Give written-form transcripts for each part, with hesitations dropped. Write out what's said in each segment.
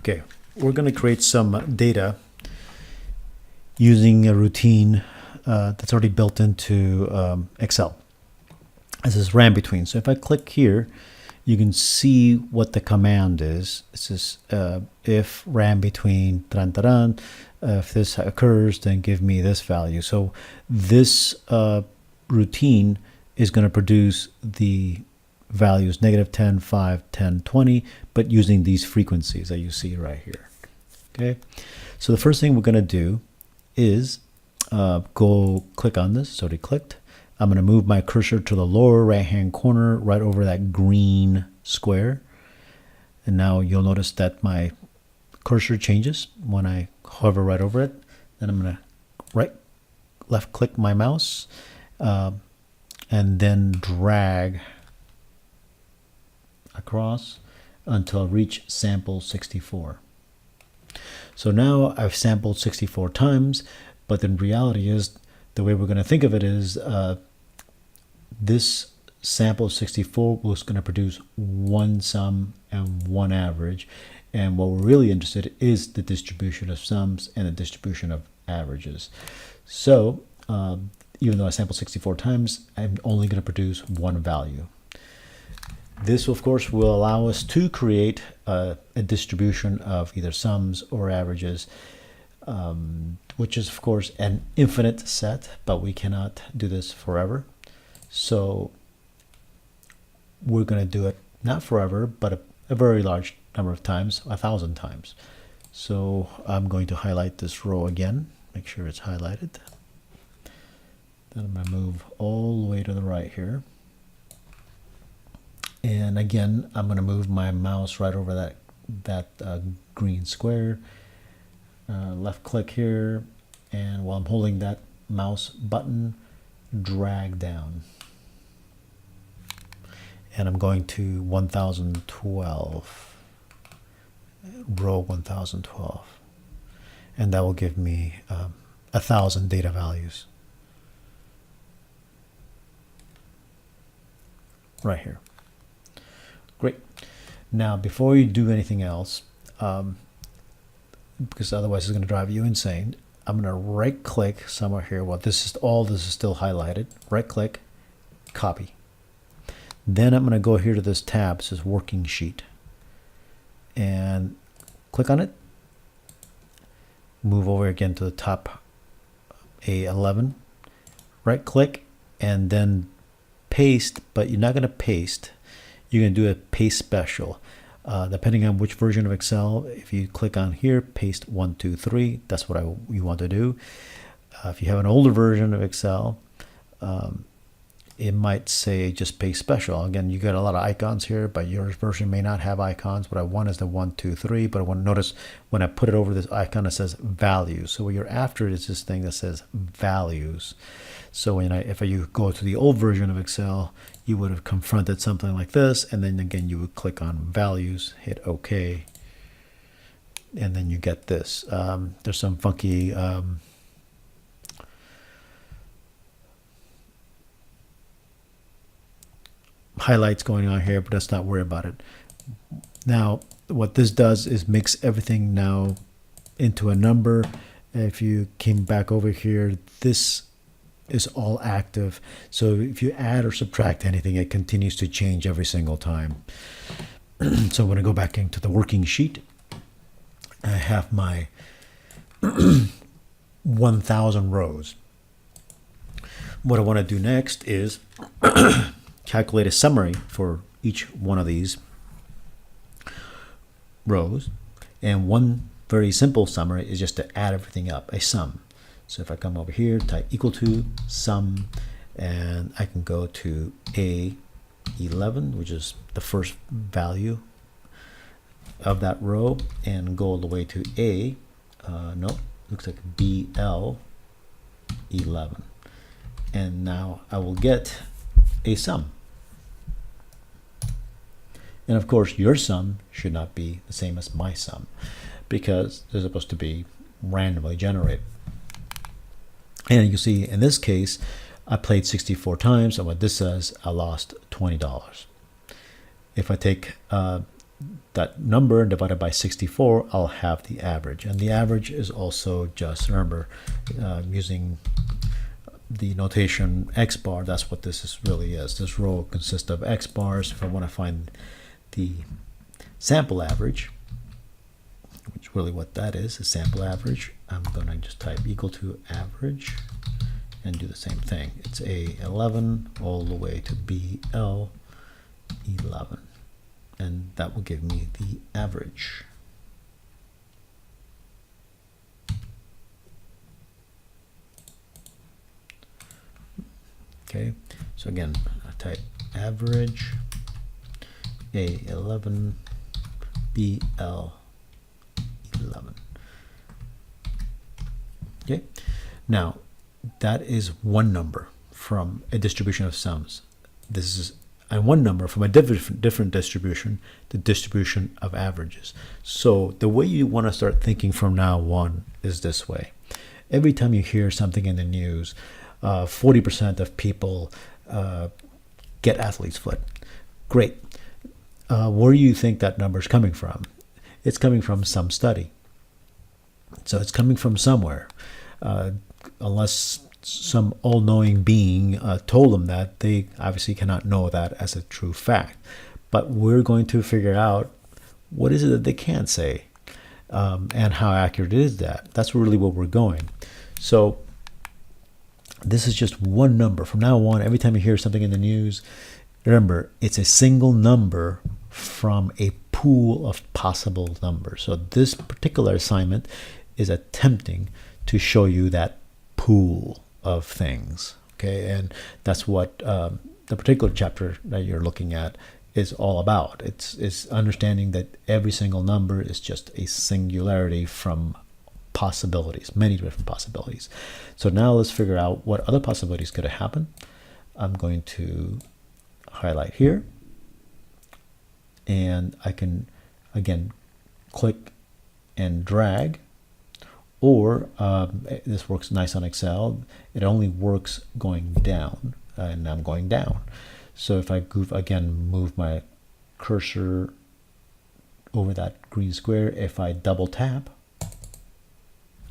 Okay, we're going to create some data using a routine that's already built into Excel. This is ran between. So if I click here, you can see what the command is. It says if ran between, if this occurs, then give me this value. So this routine is going to produce the values -10, 5, 10, 20, but using these frequencies that you see right here. Okay, so the first thing we're going to do is go click on this. It's already clicked. I'm going to move my cursor to the lower right hand corner right over that green square, and now you'll notice that my cursor changes when I hover right over it. Then I'm going to left click my mouse and then drag across until I reach sample 64. So now I've sampled 64 times, but the reality is the way we're going to think of it is this sample 64 was going to produce one sum and one average, and what we're really interested in is the distribution of sums and the distribution of averages. So even though I sampled 64 times, I'm only going to produce one value. This, of course, will allow us to create a distribution of either sums or averages, which is, of course, an infinite set, but we cannot do this forever. So we're going to do it not forever, but a very large number of times, 1,000 times. So I'm going to highlight this row again, make sure it's highlighted. Then I'm going to move all the way to the right here. And again, I'm going to move my mouse right over that green square. Left click here, and while I'm holding that mouse button, drag down. And I'm going to 1012, row 1012. And that will give me 1,000 data values. Right here. Great. Now, before you do anything else, because otherwise it's going to drive you insane, I'm going to right click somewhere here. Well, this is still highlighted. Right click, copy. Then I'm going to go here to this tab, it says working sheet, and click on it. Move over again to the top A11. Right click and then paste, but you're not going to paste. You're going to do a paste special. Depending on which version of Excel, if you click on here, paste 1, 2, 3, that's what you want to do. If you have an older version of Excel, it might say just paste special. Again, you got a lot of icons here, but your version may not have icons. What I want is the 1, 2, 3, but I want to notice when I put it over this icon, it says values. So what you're after is this thing that says values. So if you go to the old version of Excel, you would have confronted something like this, and then again you would click on values, hit OK, and then you get this. There's some funky highlights going on here, but let's not worry about it. Now, what this does is makes everything now into a number. If you came back over here, this is all active. So if you add or subtract anything, it continues to change every single time. So I'm going to go back into the working sheet. I have my 1,000 rows. What I want to do next is calculate a summary for each one of these rows. And one very simple summary is just to add everything up, a sum. So if I come over here, type equal to sum, and I can go to A11, which is the first value of that row, and go all the way to looks like BL11. And now I will get a sum. And of course, your sum should not be the same as my sum, because they're supposed to be randomly generated. And you see, in this case, I played 64 times, and what this says, I lost $20. If I take that number divided by 64, I'll have the average. And the average is also just, remember, using the notation x bar, that's what this really is. This row consists of x bars. If I want to find the sample average, which is really what that is, a sample average, I'm going to just type equal to average and do the same thing. It's A11 all the way to BL11. And that will give me the average. Okay, so again, I type average A11 BL11. Okay, now that is one number from a distribution of sums. This is one number from a different distribution, the distribution of averages. So the way you want to start thinking from now on is this way. Every time you hear something in the news, 40% of people get athlete's foot. Great. Where do you think that number is coming from? It's coming from some study. So it's coming from somewhere. Unless some all-knowing being told them that, they obviously cannot know that as a true fact. But we're going to figure out what is it that they can't say, and how accurate is that. That's really where we're going. So this is just one number. From now on, every time you hear something in the news, remember, it's a single number from a pool of possible numbers. So this particular assignment is attempting to show you that pool of things. Okay, and that's what the particular chapter that you're looking at is all about. It's understanding that every single number is just a singularity from possibilities, many different possibilities. So now let's figure out what other possibilities could have happened. I'm going to highlight here, and I can again click and drag, or this works nice on Excel. It only works going down, and I'm going down. So if I move my cursor over that green square, if I double tap,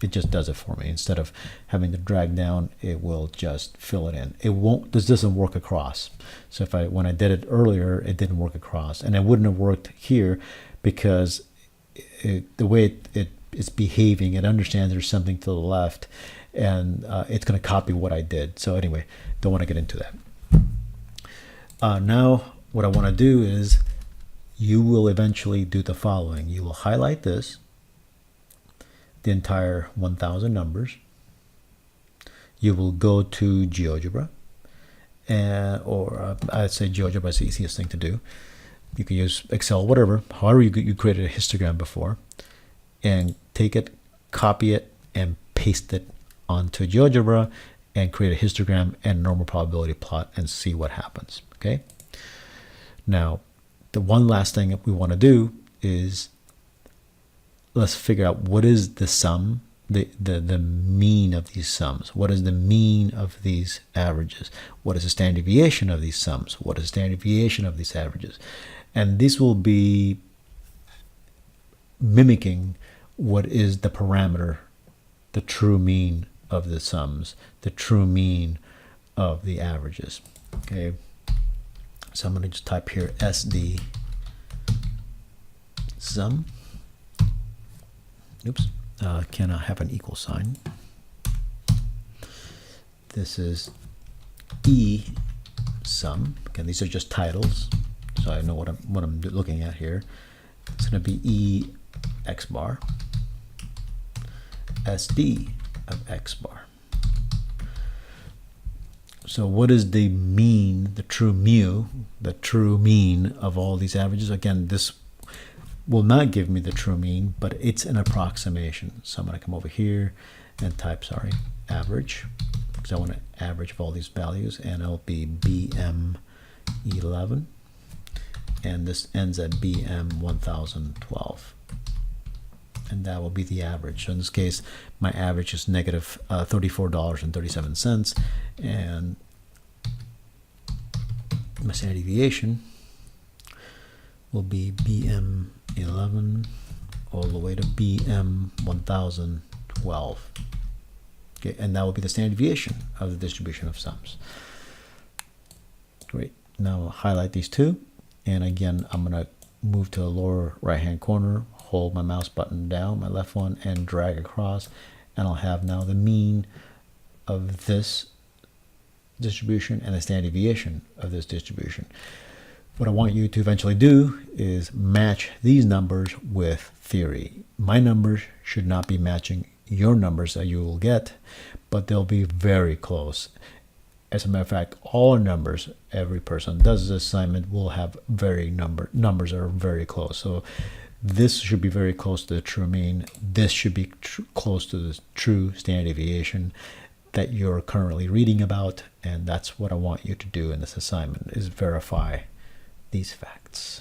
it just does it for me. Instead of having to drag down, it will just fill it in. It won't. This doesn't work across. So when I did it earlier, it didn't work across, and it wouldn't have worked here because the way it's behaving, it understands there's something to the left, and it's going to copy what I did. So anyway, don't want to get into that. Now what I want to do is you will eventually do the following. You will highlight this, the entire 1,000 numbers. You will go to GeoGebra, or I'd say GeoGebra is the easiest thing to do. You can use Excel, whatever, however you created a histogram before, and take it, copy it, and paste it onto GeoGebra, and create a histogram and normal probability plot and see what happens. Okay. Now, the one last thing that we want to do is let's figure out what is the sum, the mean of these sums. What is the mean of these averages? What is the standard deviation of these sums? What is the standard deviation of these averages? And this will be mimicking what is the parameter, the true mean of the sums, the true mean of the averages. Okay, so I'm going to just type here SD sum. Oops, cannot have an equal sign. This is E sum. Again, these are just titles, so I know what I'm looking at here. It's going to be E x bar, SD of x bar. So what is the mean, the true mu, the true mean of all these averages? Again, this will not give me the true mean, but it's an approximation. So I'm going to come over here and type, average, because I want to average of all these values, and it'll be BM11, and this ends at BM1012. And that will be the average. So in this case, my average is negative $34.37, and my standard deviation will be BM11 all the way to BM1012. Okay, and that will be the standard deviation of the distribution of sums. Great. Now I'll highlight these two, and again I'm going to move to the lower right hand corner, hold my mouse button down, my left one, and drag across, and I'll have now the mean of this distribution and the standard deviation of this distribution. What I want you to eventually do is match these numbers with theory. My numbers should not be matching your numbers that you will get, but they'll be very close. As a matter of fact, all our numbers, every person does this assignment will have numbers that are very close. So this should be very close to the true mean. This should be close to the true standard deviation that you're currently reading about, and that's what I want you to do in this assignment, is verify these facts.